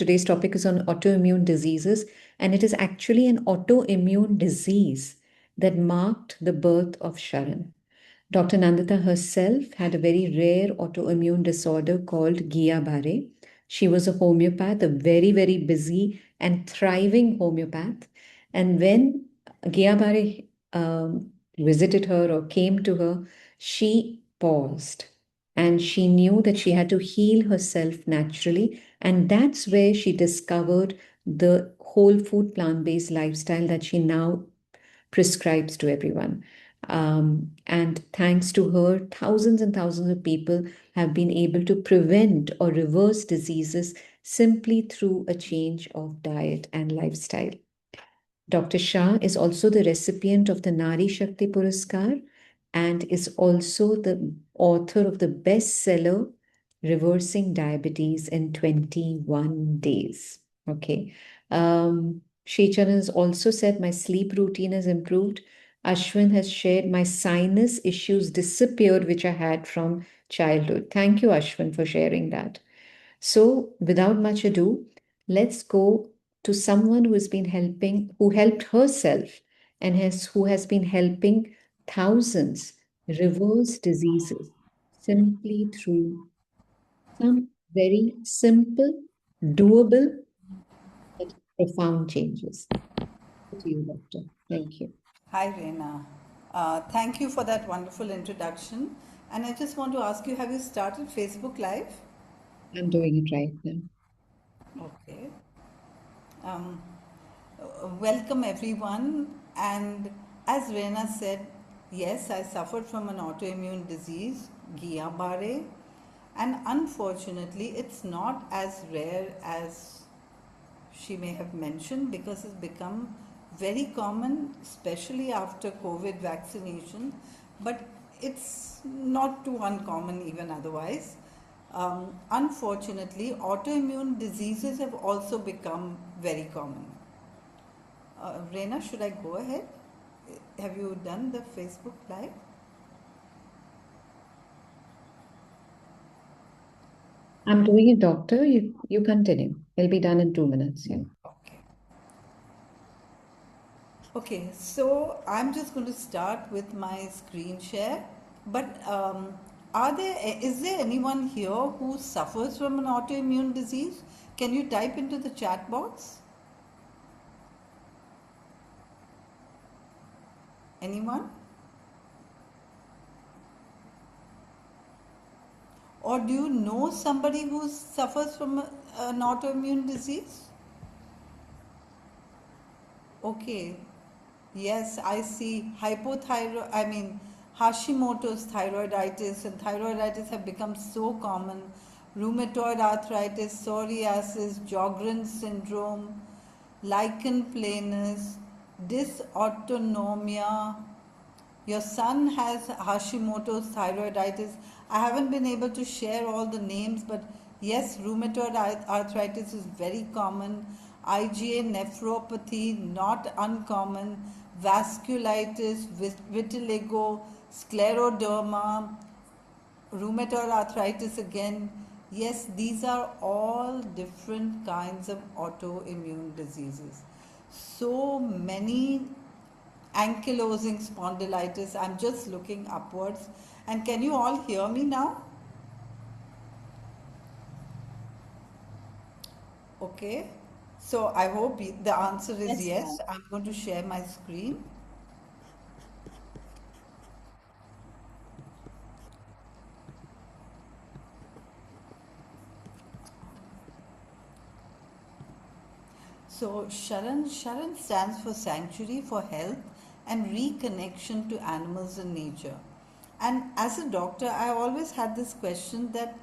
Today's topic is on autoimmune diseases, and it is actually an autoimmune disease that marked the birth of SHARAN. Dr. Nandita herself had a very rare autoimmune disorder called Guillain-Barré. She was a homeopath, a very, very busy and thriving homeopath. And when Guillain-Barré visited her or came to her, she paused and she knew that she had to heal herself naturally. And that's where she discovered the whole food plant-based lifestyle that she now prescribes to everyone. And thanks to her, thousands and thousands of people have been able to prevent or reverse diseases simply through a change of diet and lifestyle. Dr. Shah is also the recipient of the Nari Shakti Puraskar and is also the author of the bestseller Reversing Diabetes in 21 Days. Okay. Shecharan has also said my sleep routine has improved. Ashwin has shared my sinus issues disappeared, which I had from childhood. Thank you, Ashwin, for sharing that. So, without much ado, let's go to someone who has been helping, who helped herself and who has been helping thousands reverse diseases simply through some very simple, doable, but profound changes. To you, Doctor. Thank you. Hi, Reena. Thank you for that wonderful introduction. And I just want to ask you, have you started Facebook Live? I'm doing it right now. Okay. Um, Welcome everyone. And as Reena said, yes, I suffered from an autoimmune disease, Guillain-Barré, and unfortunately, it's not as rare as she may have mentioned because it's become very common, especially after COVID vaccination, but it's not too uncommon even otherwise. Unfortunately, autoimmune diseases have also become very common. Reena, should I go ahead? Have you done the Facebook Live? I'm doing it, Doctor. You continue. It'll be done in 2 minutes. Yeah. Okay. Okay, so I'm just going to start with my screen share. But is there anyone here who suffers from an autoimmune disease? Can you type into the chat box? Anyone? Or do you know somebody who suffers from an autoimmune disease? Okay. Yes, I see hypothyroid, I mean, Hashimoto's thyroiditis and thyroiditis have become so common. Rheumatoid arthritis, psoriasis, Sjogren's syndrome, lichen planus, dysautonomia. Your son has Hashimoto's thyroiditis. I haven't been able to share all the names, but yes, rheumatoid arthritis is very common. IgA nephropathy, not uncommon. Vasculitis, vitiligo, scleroderma, rheumatoid arthritis again. Yes, these are all different kinds of autoimmune diseases. So many ankylosing spondylitis. I'm just looking upwards. And can you all hear me now? Okay. So I hope the answer is Yes, yes. ma'am. I'm going to share my screen. So Sharan stands for Sanctuary for Health and Reconnection to Animals and Nature. And as a doctor, I always had this question that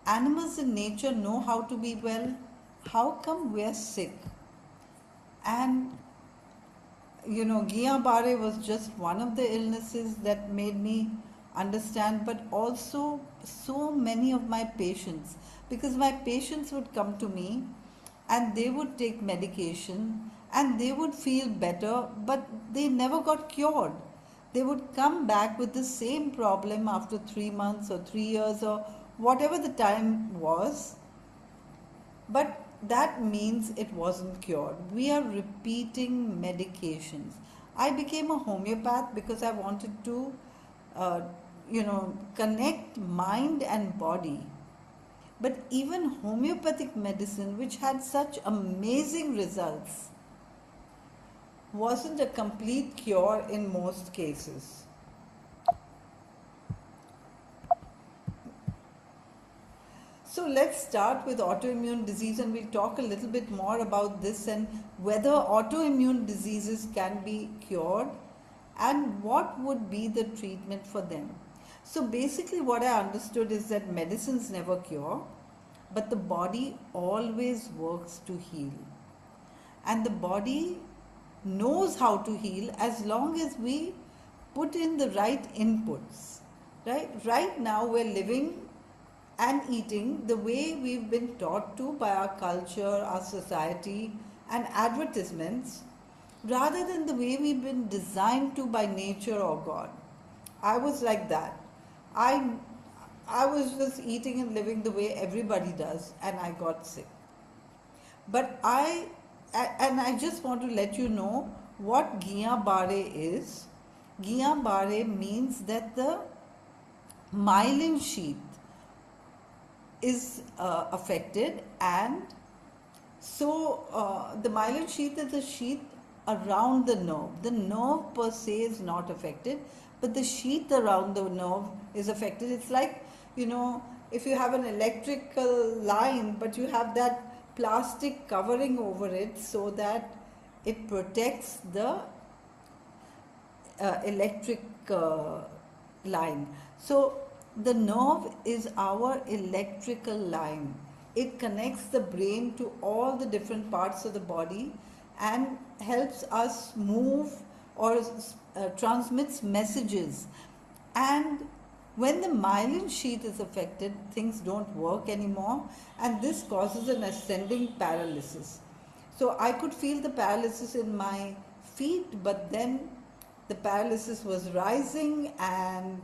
animals in nature know how to be well. How come we're sick? And Guillain-Barré was just one of the illnesses that made me understand, but also so many of my patients, because my patients would come to me and they would take medication and they would feel better, but they never got cured. They would come back with the same problem after 3 months or 3 years or whatever the time was, but that means it wasn't cured. We are repeating medications. I became a homeopath because I wanted to, uh, connect mind and body. But even homeopathic medicine, which had such amazing results, wasn't a complete cure in most cases. So let's start with autoimmune disease, and we'll talk a little bit more about this and whether autoimmune diseases can be cured and what would be the treatment for them. So basically, what I understood is that medicines never cure, but the body always works to heal. And the body knows how to heal as long as we put in the right inputs. Right now, we're living and eating the way we've been taught to by our culture, our society, and advertisements, rather than the way we've been designed to by nature or God. I was like that. I, I was just eating and living the way everybody does, and I got sick. But and I just want to let you know what Gia Bare is. Gia Bare means that the myelin sheath is affected, and so the myelin sheath is the sheath around the nerve. The nerve per se is not affected, but the sheath around the nerve is affected. It's like, if you have an electrical line, but you have that plastic covering over it so that it protects the electric line. So the nerve is our electrical line. It connects the brain to all the different parts of the body and helps us move or transmits messages. And when the myelin sheath is affected, things don't work anymore, and this causes an ascending paralysis. So I could feel the paralysis in my feet, but then the paralysis was rising and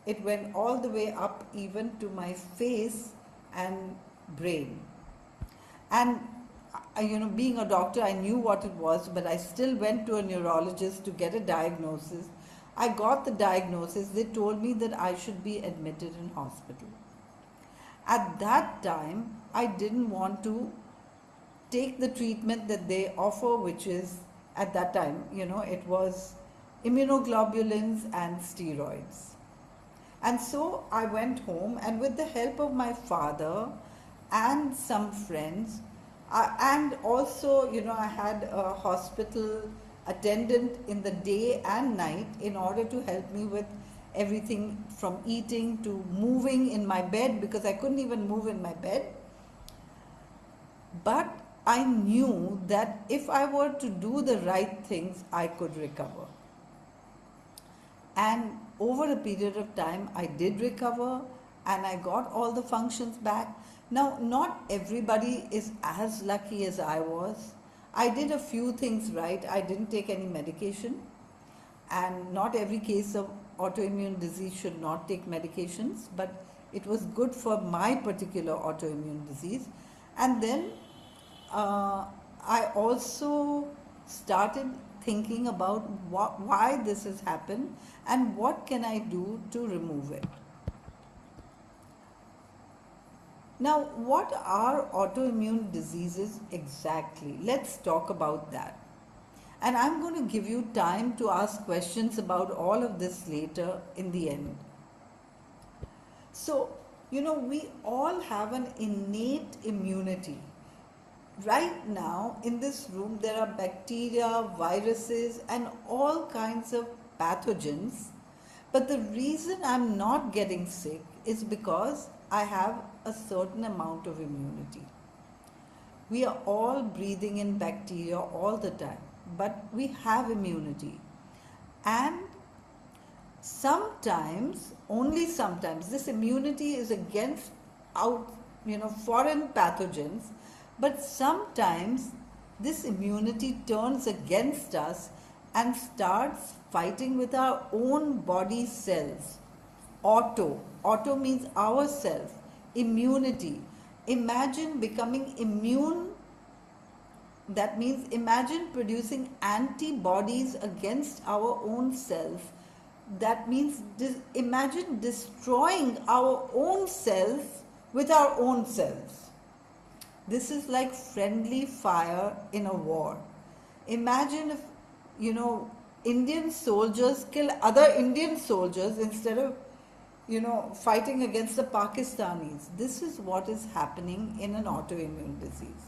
it went all the way up even to my face and brain. And being a doctor, I knew what it was, but I still went to a neurologist to get a diagnosis. I got the diagnosis. They told me that I should be admitted in hospital. At that time, I didn't want to take the treatment that they offer, which is, at that time, it was immunoglobulins and steroids. And so I went home, and with the help of my father and some friends, and also, I had a hospital attendant in the day and night in order to help me with everything from eating to moving in my bed, because I couldn't even move in my bed. But I knew that if I were to do the right things, I could recover. And over a period of time, I did recover and I got all the functions back. Now, not everybody is as lucky as I was. I did a few things right. I didn't take any medication, and not every case of autoimmune disease should not take medications, but it was good for my particular autoimmune disease. And then I also started thinking about why this has happened and what can I do to remove it. Now, what are autoimmune diseases exactly? Let's talk about that. And I'm going to give you time to ask questions about all of this later in the end. So, we all have an innate immunity. Right now, in this room, there are bacteria, viruses, and all kinds of pathogens. But the reason I'm not getting sick is because I have a certain amount of immunity. We are all breathing in bacteria all the time, but we have immunity. And sometimes, only sometimes, this immunity is against foreign pathogens, but sometimes this immunity turns against us and starts fighting with our own body cells. Auto means ourself. Immunity. Imagine becoming immune That means imagine producing antibodies against our own self. That means imagine destroying our own self with our own selves. This is like friendly fire in a war. Imagine if, you know, Indian soldiers kill other Indian soldiers instead of, fighting against the Pakistanis. This is what is happening in an autoimmune disease.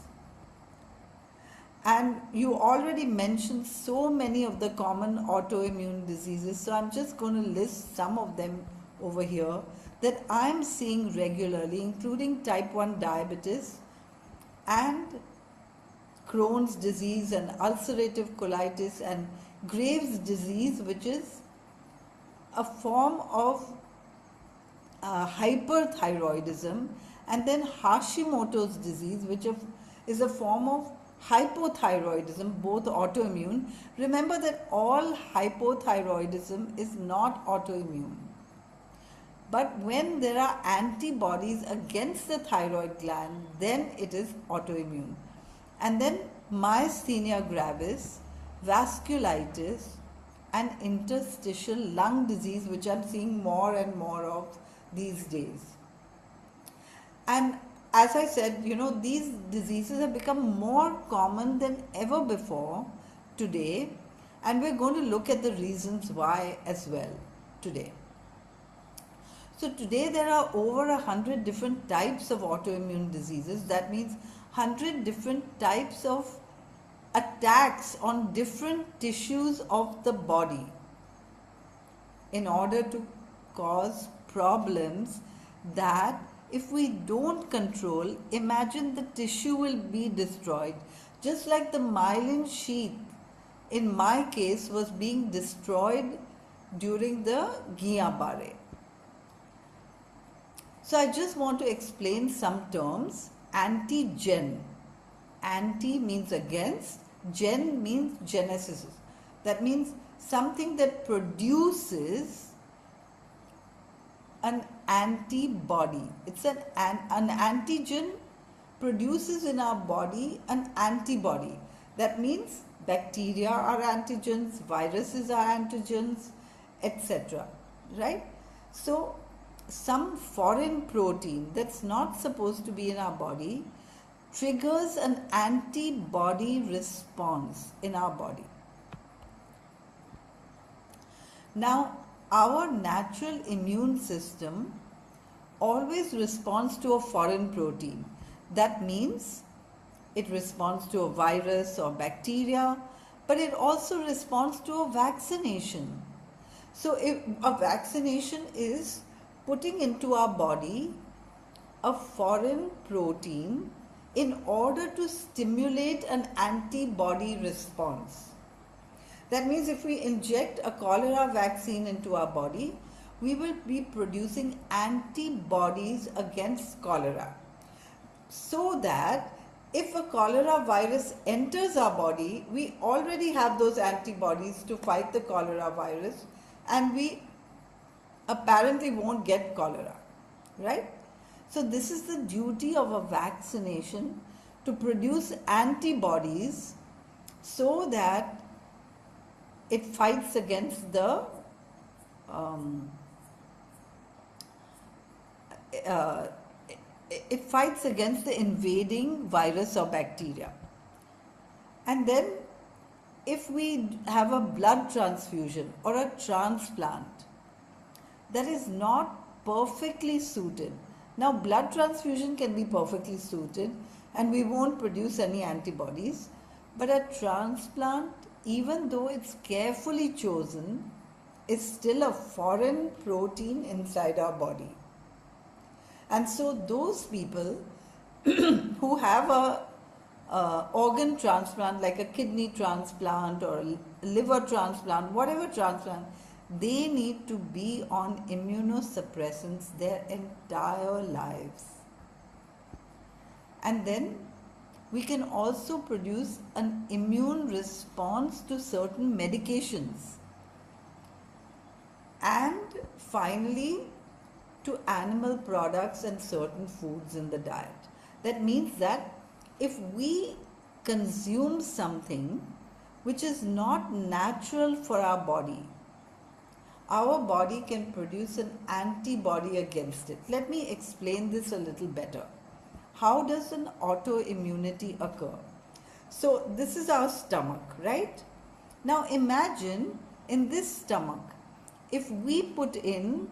And you already mentioned so many of the common autoimmune diseases, so I'm just going to list some of them over here that I'm seeing regularly, including type 1 diabetes and Crohn's disease and ulcerative colitis and Graves' disease, which is a form of hyperthyroidism, and then Hashimoto's disease, which is a form of hypothyroidism, both autoimmune. Remember that all hypothyroidism is not autoimmune. But when there are antibodies against the thyroid gland, then it is autoimmune. And then myasthenia gravis, vasculitis, and interstitial lung disease, which I'm seeing more and more of these days. And as I said, these diseases have become more common than ever before today, and we're going to look at the reasons why as well today. So today there are over 100 different types of autoimmune diseases. That means 100 different types of attacks on different tissues of the body in order to cause problems that, if we don't control, imagine the tissue will be destroyed. Just like the myelin sheath, in my case, was being destroyed during the Guillain-Barré. So I just want to explain some terms. Antigen. Anti means against, gen means genesis. That means something that produces an antibody. It's an antigen produces in our body an antibody. That means bacteria are antigens, viruses are antigens, etc. Right? So some foreign protein that's not supposed to be in our body triggers an antibody response in our body. Now, our natural immune system always responds to a foreign protein. That means it responds to a virus or bacteria, but it also responds to a vaccination. So if a vaccination is putting into our body a foreign protein in order to stimulate an antibody response. That means if we inject a cholera vaccine into our body, we will be producing antibodies against cholera. So that if a cholera virus enters our body, we already have those antibodies to fight the cholera virus, and we apparently won't get cholera, right? So this is the duty of a vaccination, to produce antibodies so that it fights against the invading virus or bacteria. And then if we have a blood transfusion or a transplant that is not perfectly suited. Now, blood transfusion can be perfectly suited and we won't produce any antibodies, but a transplant, even though it's carefully chosen, is still a foreign protein inside our body. And so those people who have a organ transplant, like a kidney transplant or a liver transplant, whatever transplant, they need to be on immunosuppressants their entire lives. And then we can also produce an immune response to certain medications. And finally, to animal products and certain foods in the diet. That means that if we consume something which is not natural for our body, our body can produce an antibody against it. Let me explain this a little better. How does an autoimmunity occur? So, this is our stomach, right? Now, imagine in this stomach, if we put in,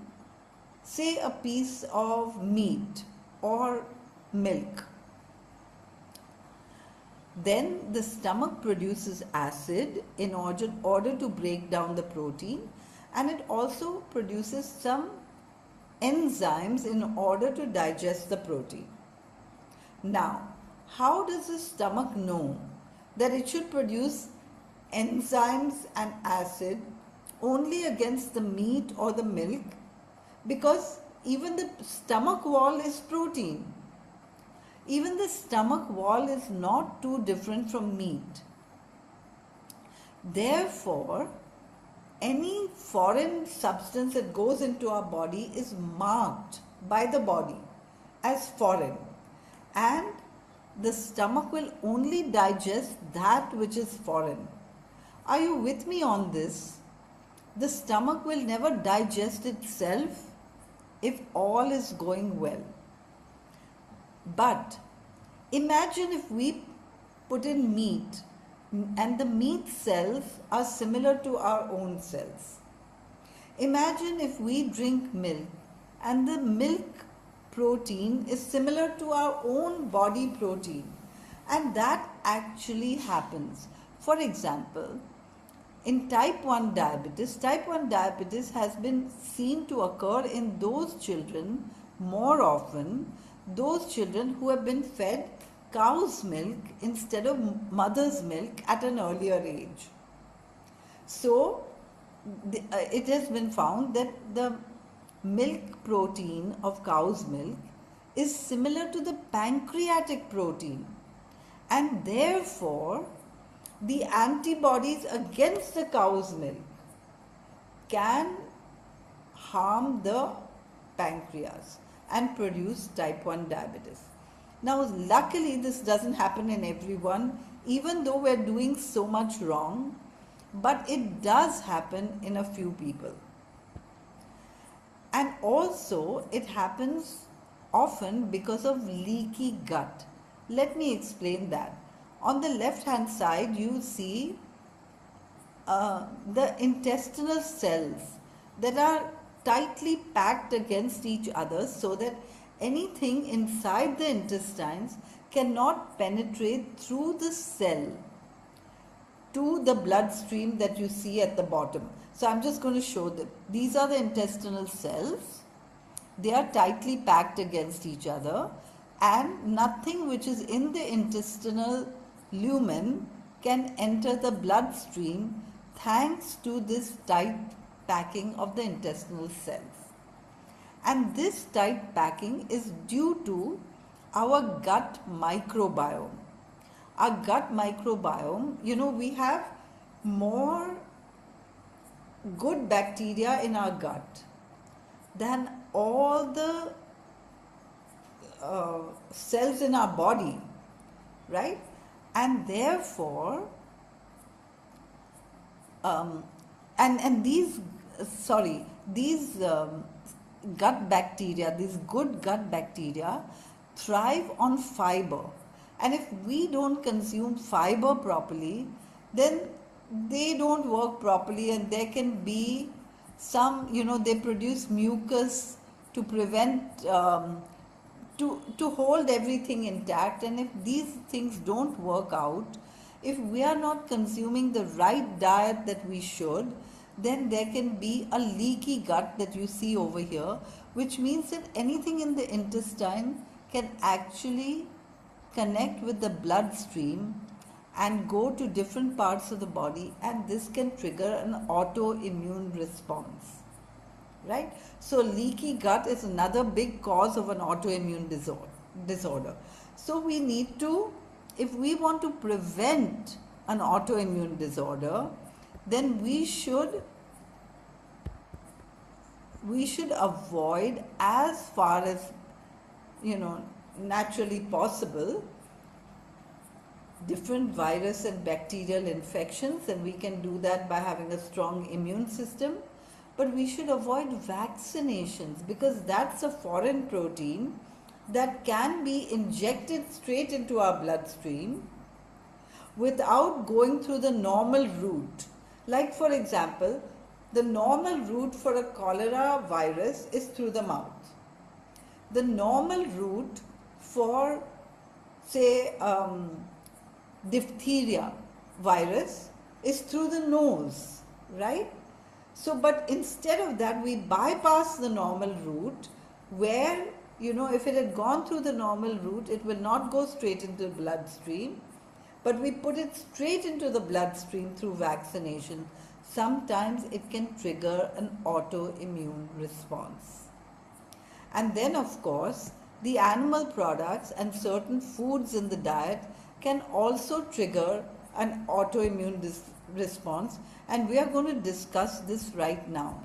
say, a piece of meat or milk, then the stomach produces acid in order to break down the protein, and it also produces some enzymes in order to digest the protein. Now, how does the stomach know that it should produce enzymes and acid only against the meat or the milk? Because even the stomach wall is protein. Even the stomach wall is not too different from meat. Therefore, any foreign substance that goes into our body is marked by the body as foreign, and the stomach will only digest that which is foreign. Are you with me on this? The stomach will never digest itself if all is going well. But imagine if we put in meat and the meat cells are similar to our own cells. Imagine if we drink milk and the milk protein is similar to our own body protein, and that actually happens. For example, in type 1 diabetes has been seen to occur in those children more often, those children who have been fed cow's milk instead of mother's milk at an earlier age. So, it has been found that the milk protein of cow's milk is similar to the pancreatic protein, and therefore the antibodies against the cow's milk can harm the pancreas and produce type 1 diabetes. Now, luckily, this doesn't happen in everyone, even though we're doing so much wrong, but it does happen in a few people. And also, it happens often because of leaky gut. Let me explain that. On the left hand side, you see the intestinal cells that are tightly packed against each other so that anything inside the intestines cannot penetrate through the cell to the bloodstream that you see at the bottom. So I'm just going to show them. These are the intestinal cells. They are tightly packed against each other, and nothing which is in the intestinal lumen can enter the bloodstream thanks to this tight packing of the intestinal cells. And this tight packing is due to our gut microbiome. Our gut microbiome, we have more good bacteria in our gut than all the cells in our body, right? And therefore, these gut bacteria, these good gut bacteria, thrive on fiber. And if we don't consume fiber properly, then they don't work properly, and there can be some, they produce mucus to prevent, to hold everything intact. And if these things don't work out, if we are not consuming the right diet that we should, then there can be a leaky gut that you see over here, which means that anything in the intestine can actually connect with the bloodstream and go to different parts of the body, and this can trigger an autoimmune response, right? So leaky gut is another big cause of an autoimmune disorder. So we need to, if we want to prevent an autoimmune disorder, then we should avoid, as far as naturally possible, different virus and bacterial infections, and we can do that by having a strong immune system. But we should avoid vaccinations because that's a foreign protein that can be injected straight into our bloodstream without going through the normal route. Like, for example, the normal route for a cholera virus is through the mouth. The normal route for, say, diphtheria virus is through the nose, right? So, but instead of that, we bypass the normal route where, if it had gone through the normal route, it will not go straight into the bloodstream, but we put it straight into the bloodstream through vaccination. Sometimes it can trigger an autoimmune response. And then, of course, the animal products and certain foods in the diet can also trigger an autoimmune response, and we are going to discuss this right now.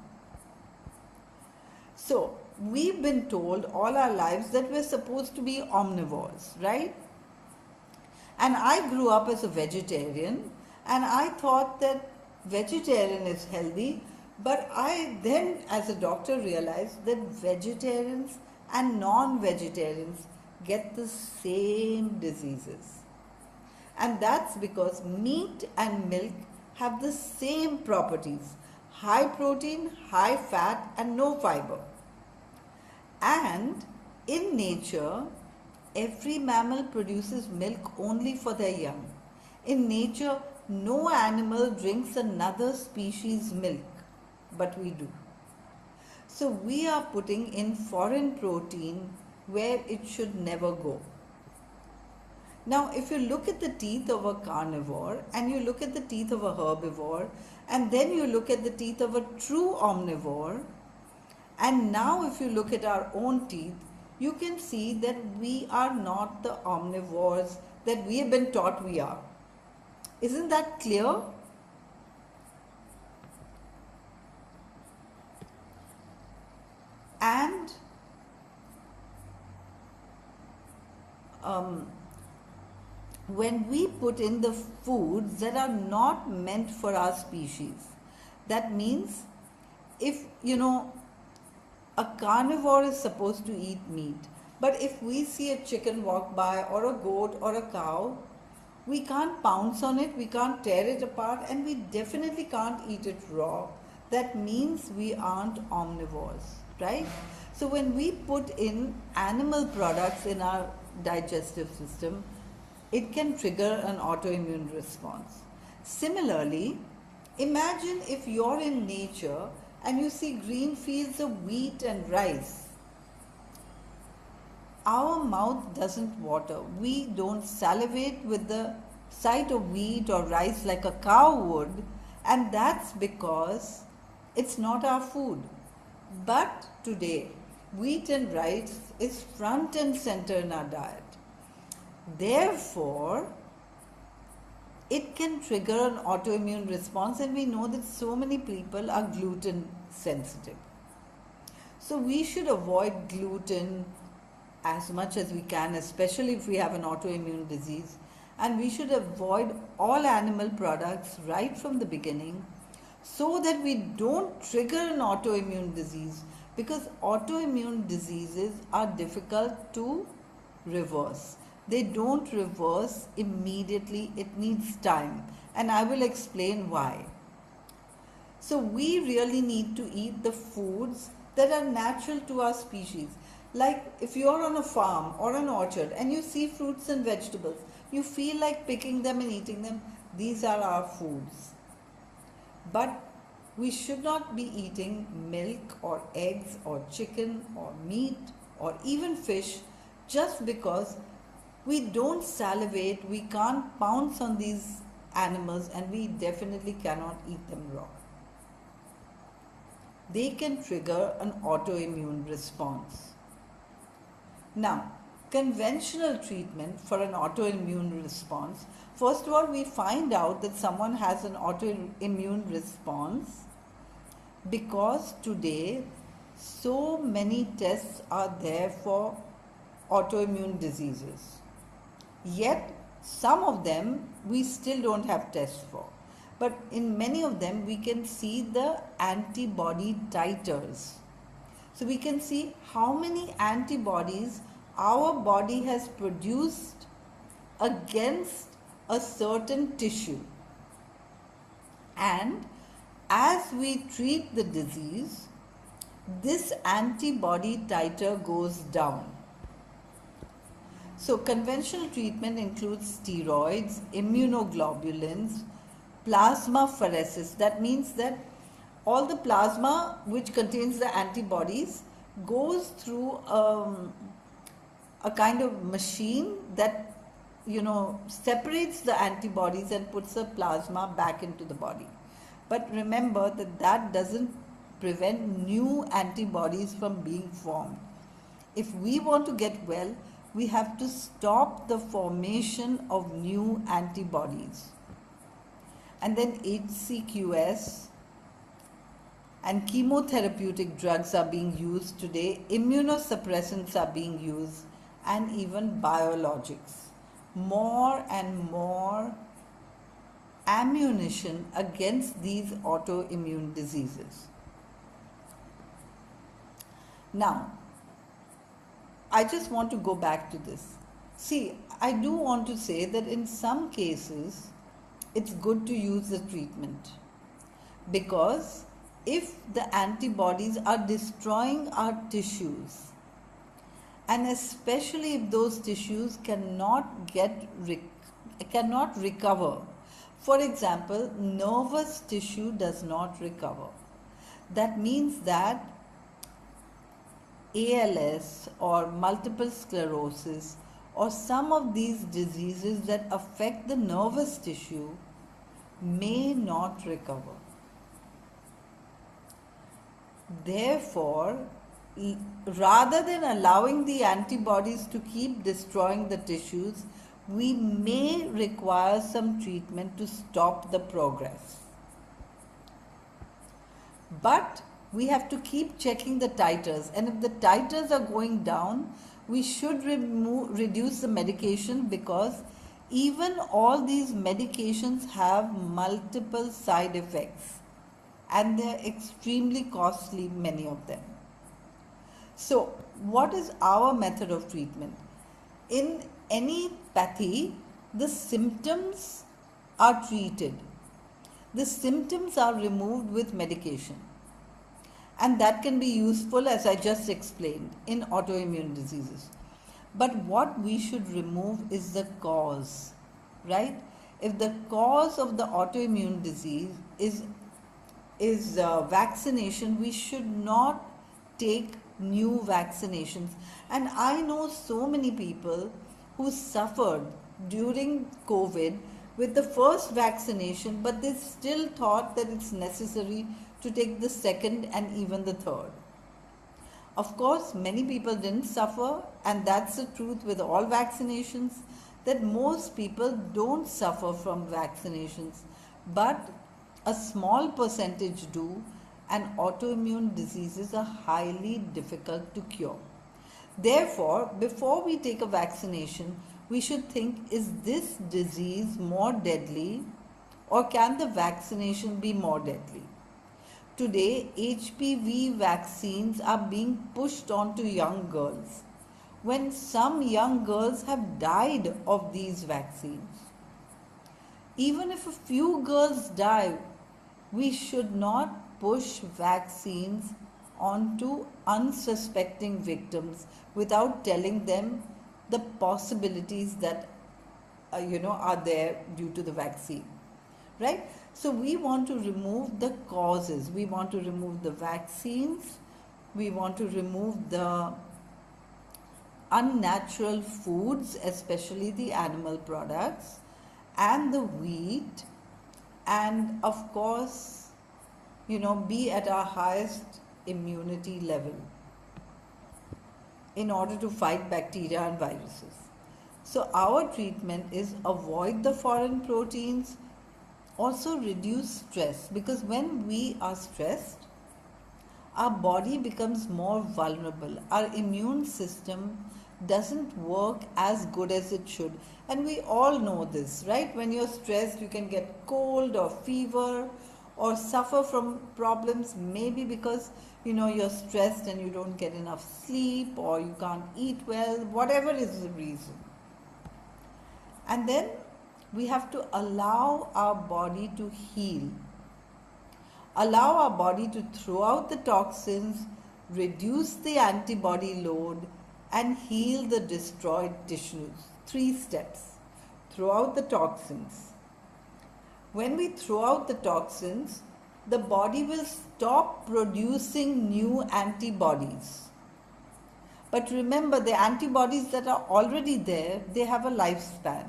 So, we've been told all our lives that we're supposed to be omnivores, right? And I grew up as a vegetarian, and I thought that vegetarian is healthy, but I then, as a doctor, realized that vegetarians and non-vegetarians get the same diseases. And that's because meat and milk have the same properties: high protein, high fat, and no fiber. And in nature, every mammal produces milk only for their young. In nature, no animal drinks another species' milk, but we do. So we are putting in foreign protein where it should never go. Now, if you look at the teeth of a carnivore and you look at the teeth of a herbivore and then you look at the teeth of a true omnivore, and now if you look at our own teeth, you can see that we are not the omnivores that we have been taught we are. Isn't that clear? And when we put in the foods that are not meant for our species, that means if a carnivore is supposed to eat meat, but if we see a chicken walk by or a goat or a cow, we can't pounce on it, we can't tear it apart, and we definitely can't eat it raw. That means we aren't omnivores, right? So when we put in animal products in our digestive system, it can trigger an autoimmune response. Similarly, imagine if you're in nature and you see green fields of wheat and rice. Our mouth doesn't water. We don't salivate with the sight of wheat or rice like a cow would, and that's because it's not our food. But today, wheat and rice is front and center in our diet. Therefore, it can trigger an autoimmune response, and we know that so many people are gluten sensitive. So we should avoid gluten as much as we can, especially if we have an autoimmune disease. And we should avoid all animal products right from the beginning so that we don't trigger an autoimmune disease, because autoimmune diseases are difficult to reverse. They don't reverse immediately, it needs time, and I will explain why. So we really need to eat the foods that are natural to our species. Like if you're on a farm or an orchard and you see fruits and vegetables, you feel like picking them and eating them, these are our foods. But we should not be eating milk or eggs or chicken or meat or even fish just because we don't salivate, we can't pounce on these animals, and we definitely cannot eat them raw. They can trigger an autoimmune response. Now, conventional treatment for an autoimmune response, first of all, we find out that someone has an autoimmune response because today so many tests are there for autoimmune diseases. Yet, Some of them we still don't have tests for, but in many of them we can see the antibody titers. So we can see how many antibodies our body has produced against a certain tissue. And as we treat the disease, this antibody titer goes down. So, conventional treatment includes steroids, immunoglobulins, plasmapheresis. That means that all the plasma which contains the antibodies goes through a kind of machine that separates the antibodies and puts the plasma back into the body. But remember that that doesn't prevent new antibodies from being formed. If we want to get well, we have to stop the formation of new antibodies. And then HCQS and chemotherapeutic drugs are being used today, immunosuppressants are being used, and even biologics. More and more ammunition against these autoimmune diseases. Now, I just want to go back to this. See, I do want to say that in some cases, it's good to use the treatment, because if the antibodies are destroying our tissues, and especially if those tissues cannot recover. For example, nervous tissue does not recover. That means that ALS or multiple sclerosis or some of these diseases that affect the nervous tissue may not recover. Therefore, rather than allowing the antibodies to keep destroying the tissues, we may require some treatment to stop the progress. But we have to keep checking the titers, and if the titers are going down, we should reduce the medication, because even all these medications have multiple side effects and they're extremely costly, many of them. So, what is our method of treatment? In any pathy, the symptoms are treated. The symptoms are removed with medication. And that can be useful, as I just explained, in autoimmune diseases. But what we should remove is the cause, right? If the cause of the autoimmune disease is vaccination, we should not take new vaccinations. And I know so many people who suffered during COVID with the first vaccination, but they still thought that it's necessary to take the second and even the third. Of course, many people didn't suffer, and that's the truth with all vaccinations, that most people don't suffer from vaccinations, but a small percentage do, and autoimmune diseases are highly difficult to cure. Therefore, before we take a vaccination, we should think, is this disease more deadly, or can the vaccination be more deadly? Today, HPV vaccines are being pushed onto young girls, when some young girls have died of these vaccines. Even if a few girls die, we should not push vaccines onto unsuspecting victims without telling them the possibilities that are there due to the vaccine, right? So we want to remove the causes. We want to remove the vaccines. We want to remove the unnatural foods, especially the animal products, and the wheat, and of course, be at our highest immunity level in order to fight bacteria and viruses. So our treatment is avoid the foreign proteins, also reduce stress, because when we are stressed, our body becomes more vulnerable. Our immune system doesn't work as good as it should. And we all know this, right? When you're stressed, you can get cold or fever or suffer from problems, maybe because you're stressed and you don't get enough sleep or you can't eat well, whatever is the reason. And then we have to allow our body to heal. Allow our body to throw out the toxins, reduce the antibody load, and heal the destroyed tissues. 3 steps. Throw out the toxins. When we throw out the toxins, the body will stop producing new antibodies. But remember, the antibodies that are already there, they have a lifespan.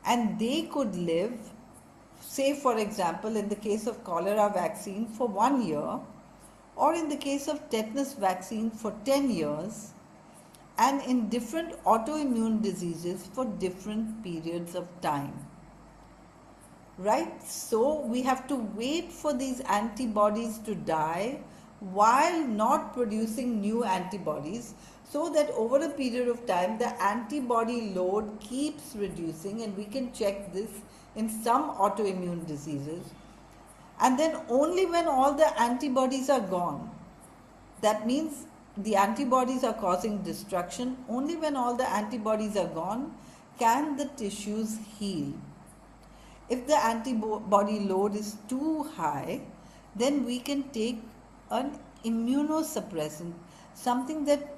And they could live, say for example, in the case of cholera vaccine for 1 year, or in the case of tetanus vaccine for 10 years, and in different autoimmune diseases for different periods of time. Right? So we have to wait for these antibodies to die while not producing new antibodies, so that over a period of time the antibody load keeps reducing, and we can check this in some autoimmune diseases. And then only when all the antibodies are gone, that means the antibodies are causing destruction, only when all the antibodies are gone can the tissues heal. If the antibody load is too high, then we can take an immunosuppressant, something that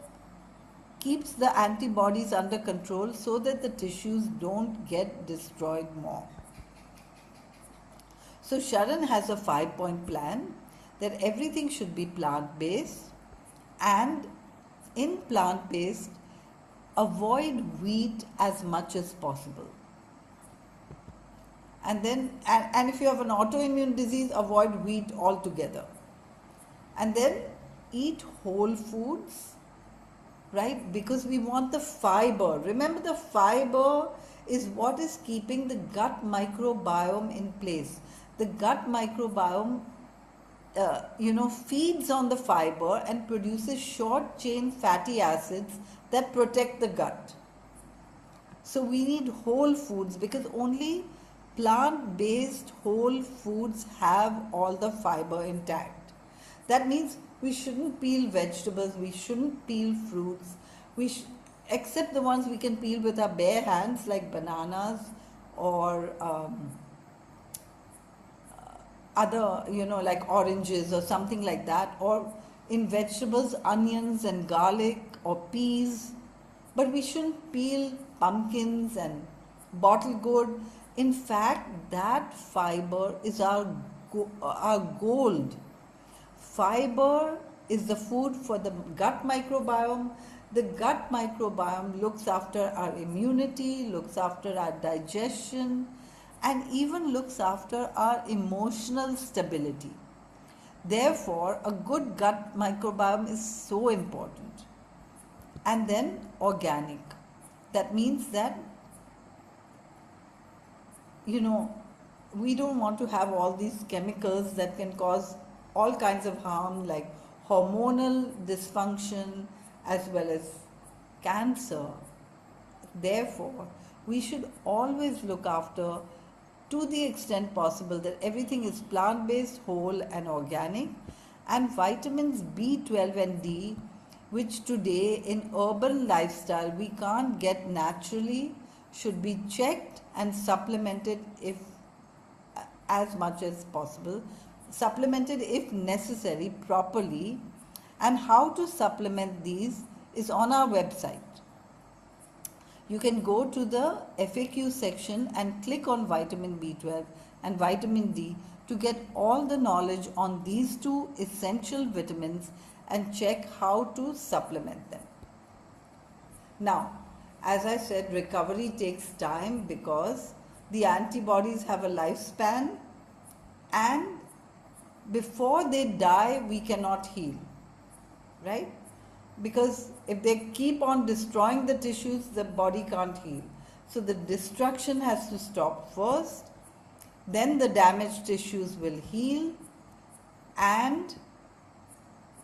keeps the antibodies under control so that the tissues don't get destroyed more. So SHARAN has a 5-point plan that everything should be plant-based, and in plant-based, avoid wheat as much as possible. And then, and if you have an autoimmune disease, avoid wheat altogether. And then eat whole foods, right? Because we want the fiber. Remember, the fiber is what is keeping the gut microbiome in place. The gut microbiome, feeds on the fiber and produces short chain fatty acids that protect the gut. So we need whole foods, because only plant-based whole foods have all the fiber intact. That means we shouldn't peel vegetables, we shouldn't peel fruits, except the ones we can peel with our bare hands, like bananas or other, like oranges or something like that, or in vegetables, onions and garlic or peas. But we shouldn't peel pumpkins and bottle gourd. In fact, that fiber is our gold. Fiber is the food for the gut microbiome. The gut microbiome looks after our immunity, looks after our digestion, and even looks after our emotional stability. Therefore, a good gut microbiome is so important. And then organic. That means that we don't want to have all these chemicals that can cause all kinds of harm, like hormonal dysfunction as well as cancer. Therefore, we should always look after, to the extent possible, that everything is plant-based, whole and organic, and vitamins B12 and D, which today in urban lifestyle we can't get naturally, should be checked and supplemented if as much as possible, supplemented if necessary properly. And how to supplement these is on our website. You can go to the FAQ section and click on vitamin B12 and vitamin D to get all the knowledge on these 2 essential vitamins and check how to supplement them. Now, as I said, recovery takes time because the antibodies have a lifespan, and before they die, we cannot heal, right? Because if they keep on destroying the tissues, the body can't heal. So the destruction has to stop first, then the damaged tissues will heal, and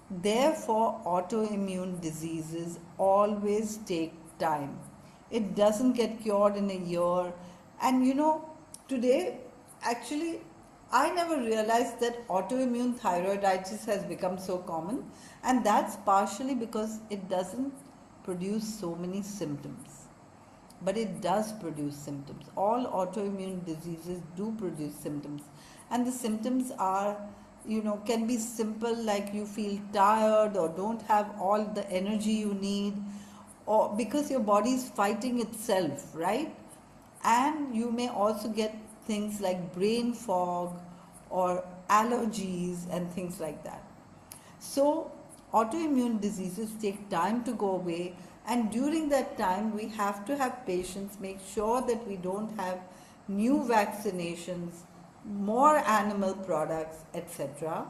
Therefore, autoimmune diseases always take time. It doesn't get cured in a year. And today, actually, I never realized that autoimmune thyroiditis has become so common, and that's partially because it doesn't produce so many symptoms. But it does produce symptoms. All autoimmune diseases do produce symptoms, and the symptoms are, can be simple, like you feel tired or don't have all the energy you need, or because your body is fighting itself, right? And you may also get things like brain fog or allergies and things like that. So, autoimmune diseases take time to go away, and during that time, we have to have patience, make sure that we don't have new vaccinations, more animal products, etc.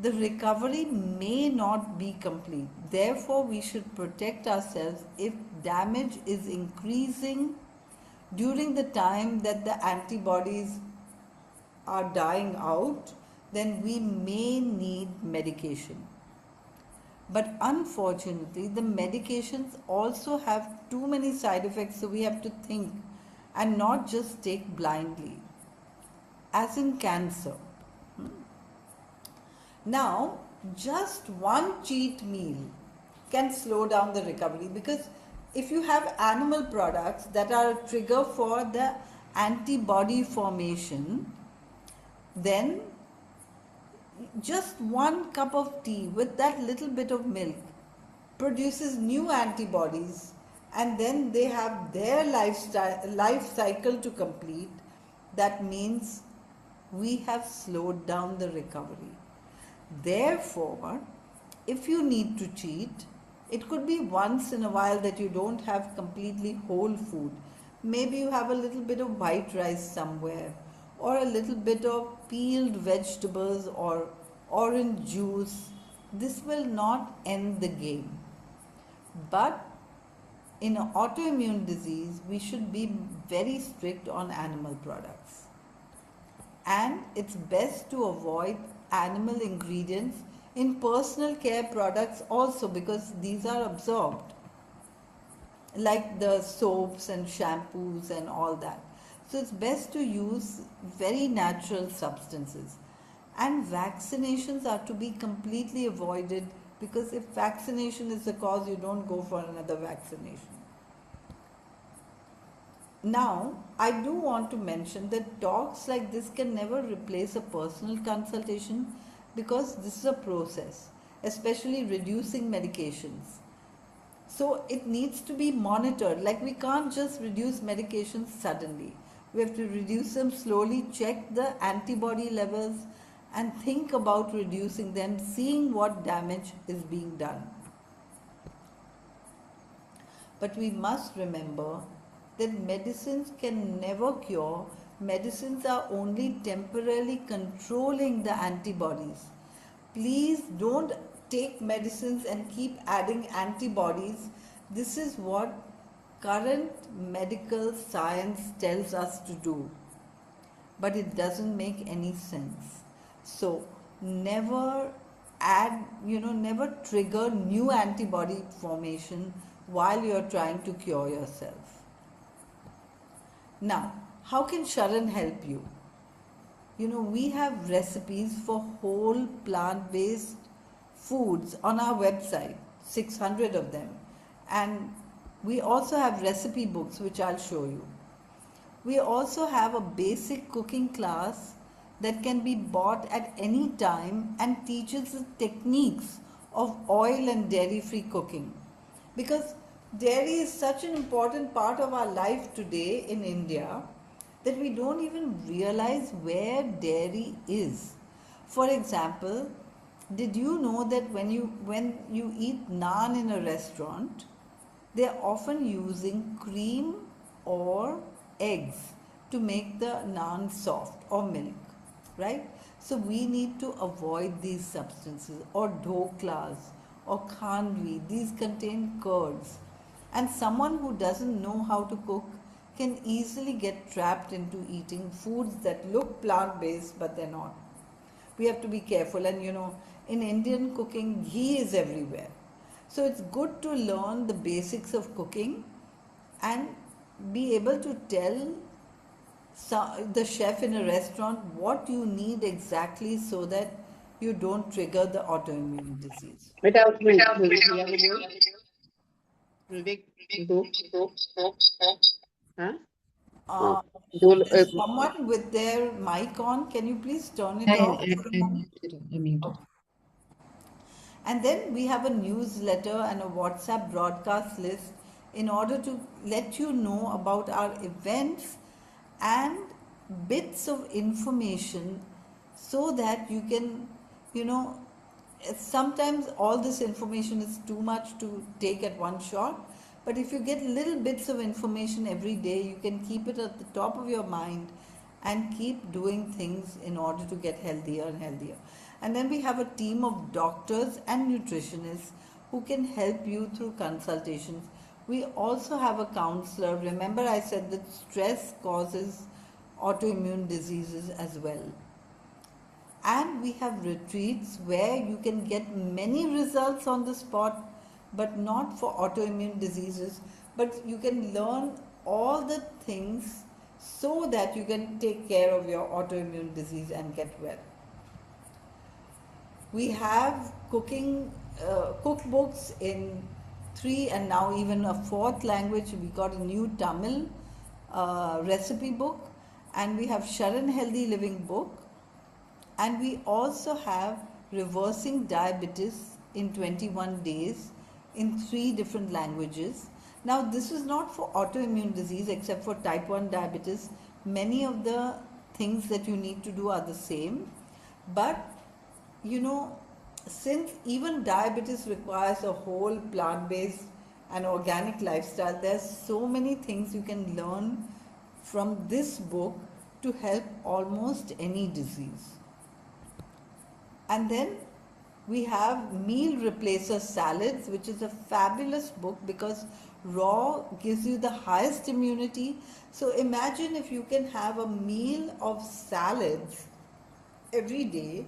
The recovery may not be complete. Therefore, we should protect ourselves if damage is increasing during the time that the antibodies are dying out, then we may need medication. But unfortunately, the medications also have too many side effects, so we have to think and not just take blindly, as in cancer. Now, just one cheat meal can slow down the recovery, because if you have animal products that are a trigger for the antibody formation, then just one cup of tea with that little bit of milk produces new antibodies, and then they have their life cycle to complete. That means we have slowed down the recovery. Therefore, if you need to cheat, it could be once in a while that you don't have completely whole food. Maybe you have a little bit of white rice somewhere, or a little bit of peeled vegetables or orange juice. This will not end the game. But in an autoimmune disease, we should be very strict on animal products. And it's best to avoid animal ingredients in personal care products also, because these are absorbed, like the soaps and shampoos and all that. So it's best to use very natural substances. And vaccinations are to be completely avoided, because if vaccination is the cause, you don't go for another vaccination. Now, I do want to mention that talks like this can never replace a personal consultation, because this is a process, especially reducing medications. So it needs to be monitored. Like, we can't just reduce medications suddenly. We have to reduce them slowly, check the antibody levels, and think about reducing them, seeing what damage is being done. But we must remember that medicines can never cure. Medicines are only temporarily controlling the antibodies. Please don't take medicines and keep adding antibodies. This is what current medical science tells us to do, but it doesn't make any sense. So never never trigger new antibody formation while you're trying to cure yourself. Now, how can Sharan help you? We have recipes for whole plant based foods on our website, 600 of them. And we also have recipe books, which I'll show you. We also have a basic cooking class that can be bought at any time and teaches the techniques of oil and dairy free cooking. Because dairy is such an important part of our life today in India that we don't even realize where dairy is. For example, did you know that when you eat naan in a restaurant, they're often using cream or eggs to make the naan soft, or milk, right? So we need to avoid these substances, or dhoklas or khandvi. These contain curds. And someone who doesn't know how to cook can easily get trapped into eating foods that look plant based but they're not. we have to be careful. And in Indian cooking, ghee is everywhere. So it's good to learn the basics of cooking and be able to tell the chef in a restaurant what you need exactly so that you don't trigger the autoimmune disease. Without भैया को बोल विवेक दो हाँ हाँ Uh, दो there's someone with their mic on. Can you please turn it I, off I, for a I moment? muted. I muted. Okay. And then we have a newsletter and a WhatsApp broadcast list in order to let you know about our events and bits of information so that you can, you know, sometimes all this information is too much to take at one shot. But if you get little bits of information every day, you can keep it at the top of your mind and keep doing things in order to get healthier and healthier. And then we have a team of doctors and nutritionists who can help you through consultations. We also have a counselor. Remember, I said that stress causes autoimmune diseases as well. And we have retreats where you can get many results on the spot, but not for autoimmune diseases, but you can learn all the things so that you can take care of your autoimmune disease and get well. We have cookbooks in three and now even a fourth language. We got a new Tamil recipe book, and we have SHARAN Healthy Living book, and we also have Reversing Diabetes in 21 days in three different languages. Now, this is not for autoimmune disease except for type 1 diabetes. Many of the things that you need to do are the same, but since even diabetes requires a whole plant based and organic lifestyle, there's so many things you can learn from this book to help almost any disease. And then we have Meal Replacer Salads, which is a fabulous book because raw gives you the highest immunity. So imagine if you can have a meal of salads every day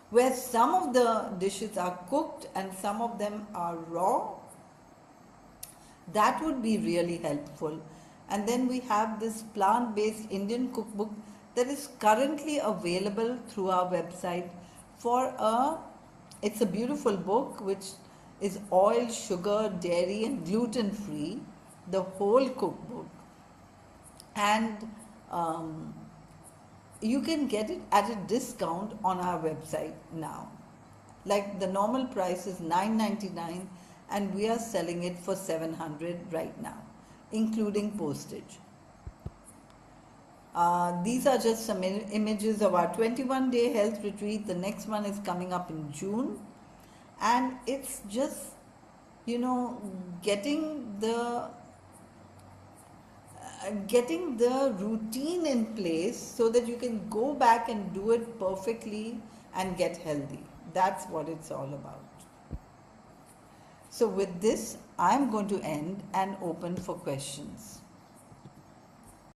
where some of the dishes are cooked and some of them are raw. That would be really helpful. And then we have this plant-based Indian cookbook that is currently available through our website it's a beautiful book which is oil, sugar, dairy and gluten free, the whole cookbook. And you can get it at a discount on our website now. Like the normal price is $9.99 and we are selling it for $700 right now, including postage. These are just some images of our 21-day health retreat. The next one is coming up in June, and it's just getting the routine in place so that you can go back and do it perfectly and get healthy. That's what it's all about. So with this, I'm going to end and open for questions.